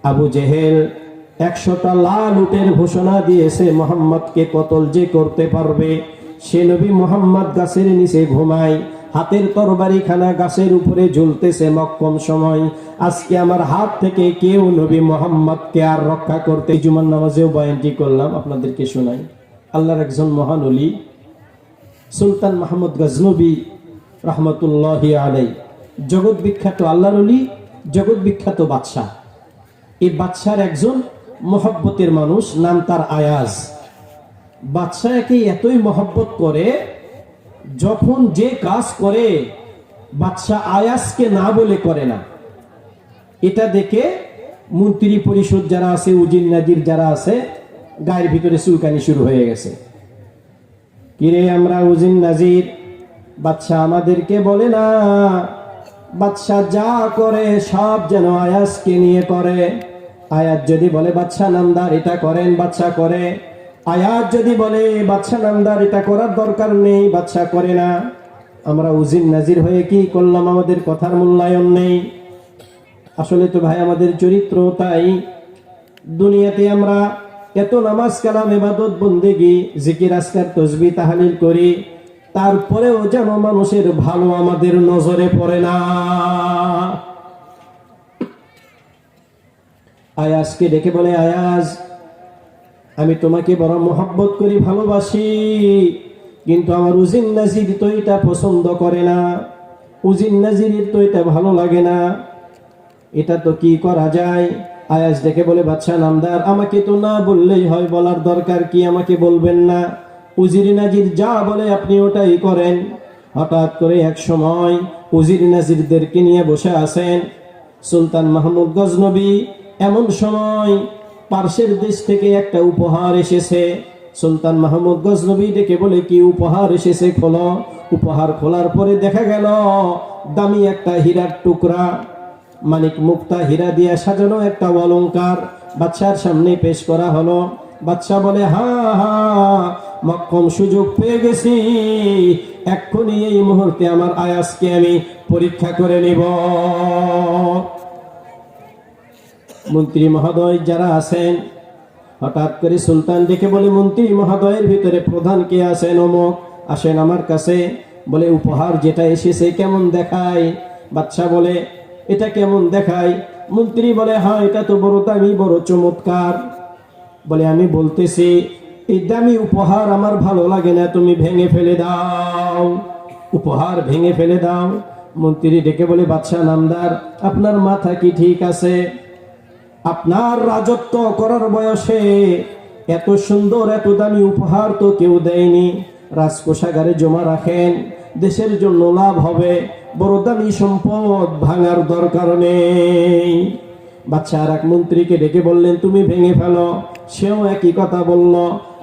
আবু জেহেল 100টা লাল উটের ঘোষণা দিয়েছে মুহাম্মদকে কতল যে করতে পারবে। সে নবী মুহাম্মদ গাছের নিচে ঘুমায়, হাতের তরবারিখানা গাছের উপরে ঝুলতেছে মক্কম সময়। আজকে আমার হাত থেকে কেউ নবী মুহাম্মদকে আর রক্ষা করতে। জুমার নামাজেও বয়ানটি করলাম, আপনাদেরকে শোনাই। আল্লাহর একজন মহান ওলি সুলতান মাহমুদ গজনবী রহমতুল্লাহি আলাইহি, জগৎ বিখ্যাত আল্লাহর ওলি, জগৎ বিখ্যাত বাদশাহ। এই বাদশার একজন মহব্বতের মানুষ, নাম তার আয়াজ। বাদশাহকে এতই মহব্বত করে, যখন যে কাজ করে বাদশাহ আয়াজকে না বলে করে না। এটা দেখে মন্ত্রী পরিষদ যারা আছে, উজির নাজির যারা আছে, গায়ের ভিতরে চুলকানি শুরু হয়ে গেছে। কিরে আমরা উজির নাজির, বাদশাহ আমাদেরকে বলে না। বাদশাহ যা করে সব যেন আয়াজকে নিয়ে করে। আয়াজ যদি বলে বাদশাহ নামদার এটা করেন, বাদশাহ করে। আয়াজ যদি বলে বাদশাহ নামদার এটা করার দরকার নেই, বাদশাহ করে না। আমরা উজির নাজির হয়ে কি করলাম? আমাদের কথার মূল্যায়ন নেই। আসলে তো ভাই আমাদের চরিত্র তাই। দুনিয়াতে আমরা এত নামাজ কালাম ইবাদত বন্দেগি জিকির আজকার তাসবিহ তাহলিল করি, তারপরেও যেন মানুষের ভালো আমাদের নজরে পড়ে না। আয়াজকে ডেকে বলে, আয়াজ আমি তোমাকে বড় মহব্বত করি, ভালোবাসি, কিন্তু আমার উজির নাজির তো এটা পছন্দ করে না, উজির নাজিরের তো এটা ভালো লাগে না, এটা তো কি করা যায়? আয়াজ ডেকে বলে, বাদশাহ নামদার আমাকে তো না বললেই হয়, বলার দরকার কি? আমাকে বলবেন না, উজির নাজির যা বলে আপনি ওটাই করেন। হঠাৎ করে এক সময় উজির নাজিরদেরকে নিয়ে বসে আছেন সুলতান মাহমুদ গজনবী। এমন সময় পার্শ্বের দেশ থেকে একটা উপহার এসেছে। সুলতান মাহমুদ গজনবী ডেকে বলে, কি উপহার এসেছে? খোলো। উপহার খোলার পরে দেখা গেল দামি একটা হীরার টুকরা, মানিক মুক্তা হীরা দিয়ে সাজানো একটা অলংকার বাদশার সামনে পেশ করা হলো। বাদশাহ বলে, হা হা, মক্কম সুযোগ পেয়ে গেছি, এক্ষুনি এই মুহূর্তে আমার আয়াজকে আমি পরীক্ষা করে নিব। মন্ত্রী মহোদয় যারা আছেন, হঠাৎ করে সুলতান ডেকে বলে, মন্ত্রী মহোদয়ের ভিতরে প্রধান কে আছেন? অমুক, আসেন আমার কাছে। বলে, উপহার যেটা এসেছে কেমন দেখায়? বাদশাহ বলে, এটা কেমন দেখায়? মন্ত্রী বলে, হ্যাঁ এটা তো বড় দামি, বড় চমৎকার। বলে, আমি বলতেছি এই দামি উপহার আমার ভালো লাগে না, তুমি ভেঙে ফেলে দাও, উপহার ভেঙে ফেলে দাও। মন্ত্রী ডেকে বলে, বাদশাহ নামদার আপনার মাথা কি ঠিক আছে? আপনার রাজত্ব করার বয়সে এত সুন্দর এত দামি উপহার তো কেউ দেয়নি। রাজকোষাগারে জমা রাখেন, দেশের জন্য লাভ হবে, বড় দামি সম্পদ ভাঙার দরকার নেই। বাদশাহ আর এক মন্ত্রীকে ডেকে বললেন, তুমি ভেঙে ফেলো। সেও একই কথা বলল।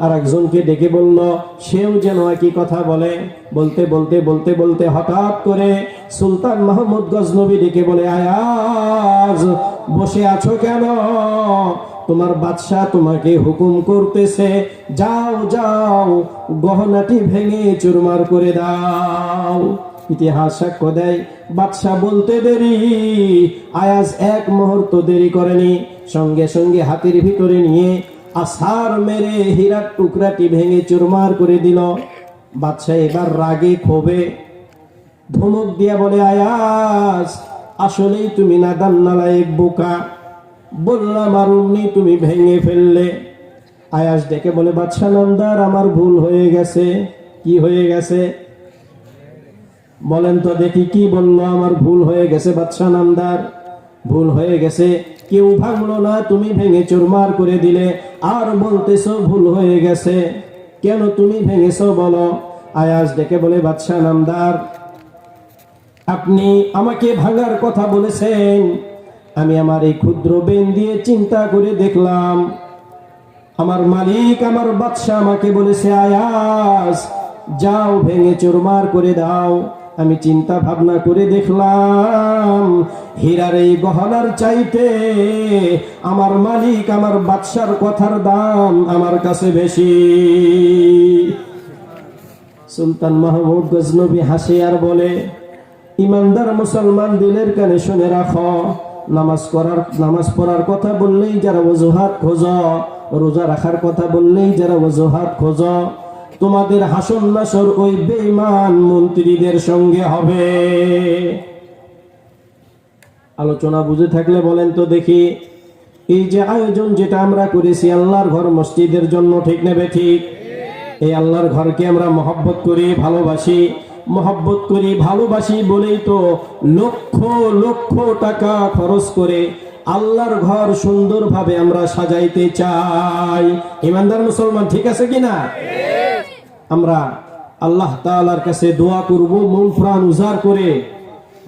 আর একজনকে ডেকে বলল, সেও যেন একই কথা বলে। বলতে বলতে বলতে বলতে হঠাৎ করে সুলতান মাহমুদ গজনবী ডেকে বলে, আয়াজ বসে আছো কেন? তোমার বাদশাহ তোমাকে হুকুম করতেছে, যাও যাও গহনাটি ভেঙে চুরমার করে দাও। ইতিহাস সাক্ষ্য দেয়, বাদশাহ বলতে দেরি, আয়াজ এক মুহূর্ত দেরি করেনি। সঙ্গে সঙ্গে হাতের ভিতরে নিয়ে আছাড় মেরে হীরার টুকরাটি ভেঙে চুরমার করে দিল। বাদশাহ এবার রাগে ক্ষোভে ধমক দিয়া বলে, আয়াজ আসলেই তুমি নাদান নালায়েক, বোকা, বললাম আর অমনি তুমি ভেঙে ফেললে। আয়াজ ডেকে বলে, বাদশাহ নামদার আমার ভুল হয়ে গেছে। কি হয়ে গেছে বলেন তো দেখি? কি বললো? আমার ভুল হয়ে গেছে বাদশাহ নামদার, ভুল হয়ে গেছে। কেউ ভাঙলো না, তুমি ভেঙে চুরমার করে দিলে, আর বলতেছো ভুল হয়ে গেছে। কেন তুমি ভেঙেছো বলো? আয়াজ ডেকে বলে, বাদশাহ নামদার আপনি আমাকে ভাঙার কথা বলেছেন, আমি আমার এই ক্ষুদ্র বেন দিয়ে চিন্তা করে দেখলাম, আমার মালিক আমার বাদশাহ আমাকে বলেছে, আয়াজ যাও ভেঙে চুরমার করে দাও। আমি চিন্তা ভাবনা করে দেখলাম, হীরার এই গহনার চাইতে আমার মালিক আমার বাদশার কথার দাম আমার কাছে বেশি। সুলতান মাহমুদ গজনবী হাসে আর বলে, ইমানদার মুসলমান দিলের কানে শুনে রাখো, নামাজ পড়ার কথা বললেই যারা ওজুহাত খোঁজ, রোজা রাখার কথা বললেই যারা ওজুহাত খোঁজ, তোমাদের হাসন নাসর ওই বেঈমান মন্ত্রীদের সঙ্গে হবে। আলোচনা বুঝে থাকলে বলেন তো দেখি, এই যে আয়োজন যেটা আমরা করেছি আল্লাহর ঘর মসজিদের জন্য, ঠিক নেবে ঠিক? এই আল্লাহর ঘরকে আমরা মহব্বত করি, ভালোবাসি বলেই তো লক্ষ লক্ষ টাকা খরচ করে আল্লাহর ঘর সুন্দরভাবে আমরা সাজাইতে চাই। ইমানদার মুসলমান, ঠিক আছে কিনা? আমরা আল্লাহ তাআলার কাছে দোয়া করব, মন প্রাণ উজাড় করে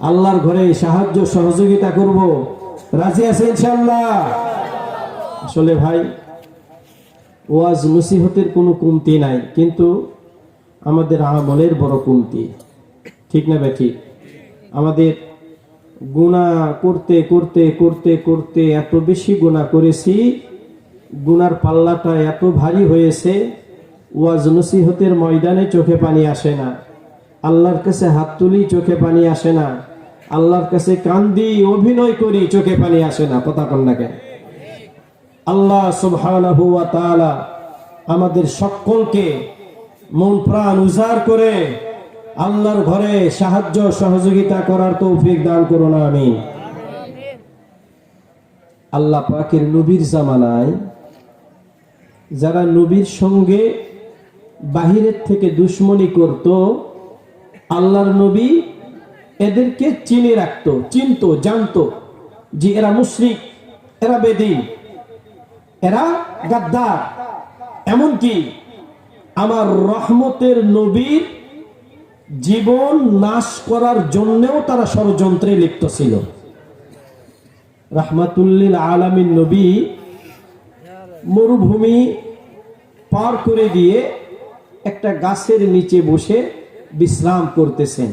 আল্লাহর ঘরে সাহায্য সহযোগিতা করব। রাজি আছেন ইনশাআল্লাহ? আসলে ভাই, ওয়াজ নসিহতের কোনো কমতি নাই, কিন্তু আমাদের আমলের বড় কমতি, ঠিক না ভাই? ঠিক। আমাদের গুনাহ করতে করতে করতে করতে এত বেশি গুনাহ করেছি, গুনার পাল্লাটা এত ভারী হয়েছে, ওয়াজ নসিহতের ময়দানে চোখে পানি আসে না, আল্লাহর কাছে হাত তুলি চোখে পানি আসে না, আল্লাহর কাছে কান্দি অভিনয় করি চোখে পানি আসে না। কথা কন না কেন? আল্লাহ সুবহানাহু ওয়া তাআলা আমাদের সকলকে মন প্রাণ উজাড় করে আল্লাহর ঘরে সাহায্য সহযোগিতা করার তৌফিক দান করুন, আমিন। আল্লাহ পাকের নবীর জামানায় যারা নবীর সঙ্গে বাহিরের থেকে দুশ্মনী করত, আল্লাহর নবী এদেরকে চিনে রাখতো, চিনতো, জানতো যে এরা মুশরিক, এরা বেদীন, এরা গাদ্দার। এমনকি আমার রহমতের নবীর জীবন নাশ করার জন্যও তারা ষড়যন্ত্রে লিপ্ত ছিল। রাহমাতুল্লিল আলামিন নবী মরুভূমি পার করে দিয়ে একটা গাছের নিচে বসে বিশ্রাম করতেছেন।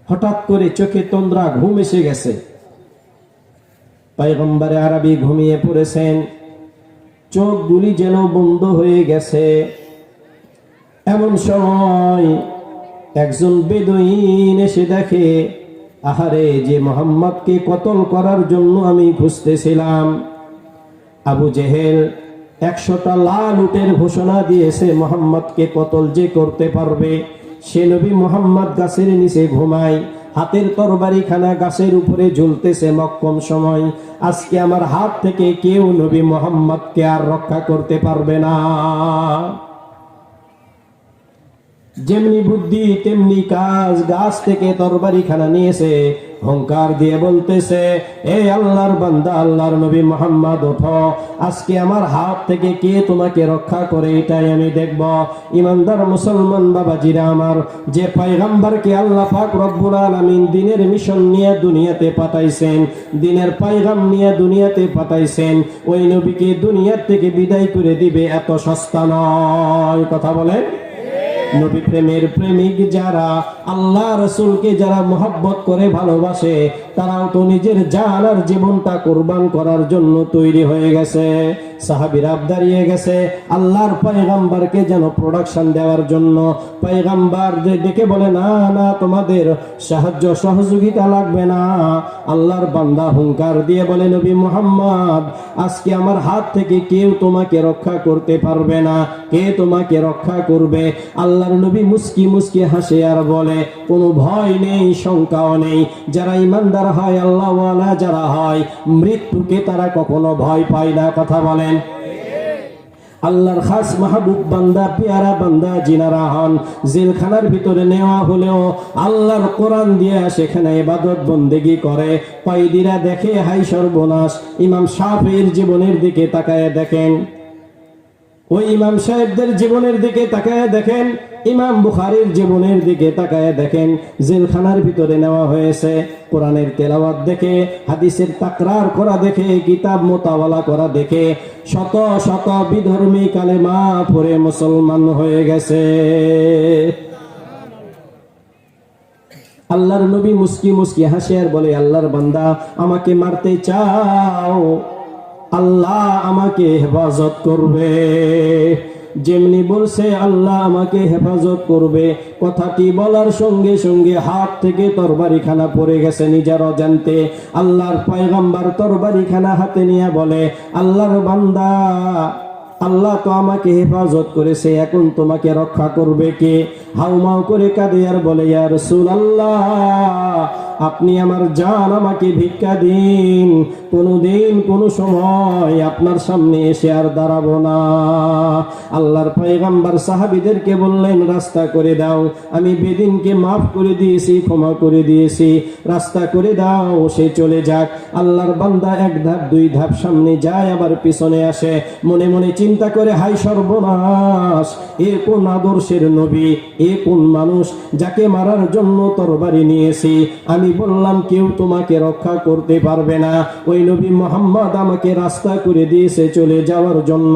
হঠাৎ করে চোখে তন্দ্রা, ঘুম এসে গেছে। পয়গম্বরে আরবি ঘুমিয়ে পড়েছেন, চোখগুলি যেন বন্ধ হয়ে গেছে। এমন সময় একজন বেদুইন এসে দেখে, আহারে, যে মুহাম্মদকে কতল করার জন্য আমি খুঁজতেছিলাম, আবু জেহেল 100টা লাল উটের ঘোষণা দিয়েছে মুহাম্মদকে কতল যে করতে পারবে। সে নবী মুহাম্মদ গাছের নিচে ঘুমায়, হাতের তরবারিখানা গাছের উপরে ঝুলতেছে মক্কম সময়। আজকে আমার হাত থেকে কেউ নবী মুহাম্মদকে আর রক্ষা করতে পারবে না। যেমনি বুদ্ধি তেমনি কাজ, গাছ থেকে তরবারিখানা নিয়েছে, হুঙ্কার দিয়ে বলতেছে, এই আল্লাহর বান্দা, আল্লাহর নবী মুহাম্মদ, ওঠো, আজকে আমার হাত থেকে কে তোমাকে রক্ষা করে এটাই আমি দেখব। ইমানদার মুসলমান বাবাজিরা আমার, যে পয়গম্বরকে আল্লাহ পাক রব্বুল আলামিন দিনের মিশন নিয়ে দুনিয়াতে পাঠাইছেন, দিনের পয়গাম নিয়ে দুনিয়াতে পাঠাইছেন, ওই নবীকে দুনিয়ার থেকে বিদায় করে দিবে এত সস্তা নয়। কথা বলেন? নবী প্রেমের প্রেমিক যারা, আল্লাহ রাসূলকে যারা মহব্বত করে ভালোবাসে, তারাও তো নিজের জান আর জীবনটা কুরবান করার জন্য তৈরি হয়ে গেছে। সাহাবীরা দাঁড়িয়ে গেছে আল্লাহর পয়গম্বরকে যেন প্রোডাকশন দেওয়ার জন্য। পয়গম্বর ডেকে বলে, না না, তোমাদের সাহায্য সহযোগিতা লাগবে না। আল্লাহর বান্দা হুঙ্কার দিয়ে বলে, নবী মুহাম্মদ, আজকে আমার হাত থেকে কেউ তোমাকে রক্ষা করতে পারবে না। কে তোমাকে রক্ষা করবে? আল্লাহর নবী মুস্কি মুস্কি হাসে আর বলে, কোনো ভয় নেই, শঙ্কাও নেই। যারা ইমানদার হয়, আল্লাহওয়ালা যারা হয়, মৃত্যুকে তারা কখনো ভয় পায় না। কথা বলেন? আল্লাহর খাস মাহবুব বান্দা, পেয়ারা বান্দা জিনারা হন, জেলখানার ভিতরে নেওয়া হলেও আল্লাহর কোরআন দিয়ে সেখানে ইবাদত বন্দেগী করে। কয়েদিরা দেখে, হাই সর্বনাশ, ইমাম শাফিঈর জীবনের দিকে তাকায় দেখেন, ওই ইমাম সাহেবদের জীবনের দিকে তাকায় দেখেন, ইমাম বুখারীর জীবনের দিকে তাকায় দেখেন, জেলখানার ভিতরে নেওয়া হয়েছে। কোরআনের তেলাওয়াত দেখে, হাদিসের তাকরার করা দেখে, কিতাব মোতাওয়ালা করা দেখে শত শত বিধর্মী কালেমা পড়ে মুসলমান হয়ে গেছে। আল্লাহর নবী মুস্কি মুস্কি হাসে আর বলে, আল্লাহর বান্দা, আমাকে মারতে চাও, আল্লাহ আমাকে হেফাজত করবে। যেমনি বলছে আল্লাহ আমাকে হেফাজত করবে, কথাটি বলার সঙ্গে সঙ্গে হাত থেকে তরবারিখানা পড়ে গেছে নিজের অজান্তে। আল্লাহর পয়গম্বর তরবারিখানা হাতে নিয়ে বলে, আল্লাহর বান্দা, আল্লাহ তো আমাকে হেফাজত করেছে, এখন তোমাকে রক্ষা করবে কে? হাউমাউ করে কাঁদে আর বলে, ইয়া রাসূলুল্লাহ, আপনি আমার জান, আমাকে ভিক্ষা দিন, কোনোদিন কোনো সময় আপনার সামনে এসে আর দাঁড়াবো না। আল্লাহর পয়গম্বর সাহাবীদেরকে বললেন, রাস্তা করে দাও, আমি বেদিনকে মাফ করে দিয়েছি, ক্ষমা করে দিয়েছি, রাস্তা করে দাও, সে চলে যাক। আল্লাহর বান্দা এক ধাপ দুই ধাপ সামনে যায়, আবার পিছনে আসে, মনে মনে চিন্তা করে, হাই সর্বনাশ, এ কোন আদর্শের নবী, এ কোন মানুষ যাকে মারার জন্য তরবারি নিয়েছি। আমি বললাম কেউ তোমাকে রক্ষা করতে পারবে না, ওই নবী মুহাম্মদ আমাকে রাস্তা করে দিয়েছে চলে যাওয়ার জন্য।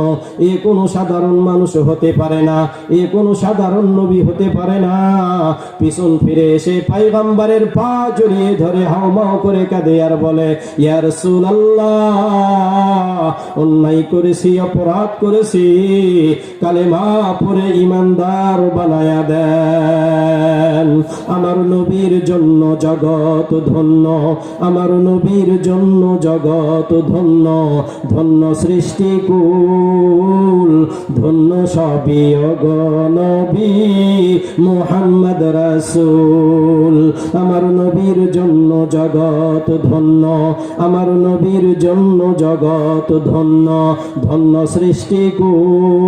এ কোনো সাধারণ মানুষ হতে পারে না, এ কোনো সাধারণ নবী হতে পারে না। পিছন ফিরে এসে পয়গম্বরের পা জড়িয়ে ধরে হাউমাউ করে কাঁদে আর বলে, ইয়া রাসূলুল্লাহ, অন্যায় করেছি, অপরাধ করেছি, কালেমা পড়ে ঈমানদার বানায়া দেন। আমার নবীর জন্য জগৎ ধন্য, আমার নবীর জন্য জগৎ ধন্য, ধন্য সৃষ্টিকুল, ধন্য সবই নবী মুহাম্মদ রাসূল। আমার নবীর জন্য জগৎ ধন্য, আমার নবীর জন্য জগৎ ধন্য, ধন্য সৃষ্টিকুল,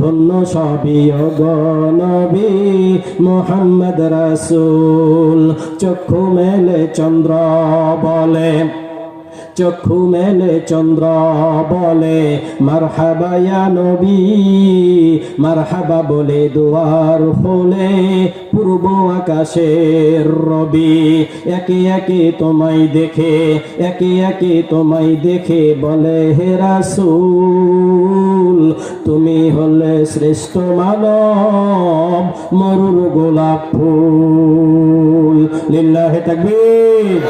ধন্য সবই নবী মুহাম্মদ রাসূল। চক্ষু মেলে চন্দ্র বলে, চক্ষু মেলে চন্দ্র বলে, মারহাবা ইয়া নবী, মারহাবা বলে দুয়ার খোলে পূর্ব আকাশের রবি। একে একে তোমায় দেখে, একে একে তোমায় দেখে বলে, হে রাসূল, তুমি হলে শ্রেষ্ঠ মানব, মরুর গোলাপ ফুল। লিল্লাহি তাকবীর।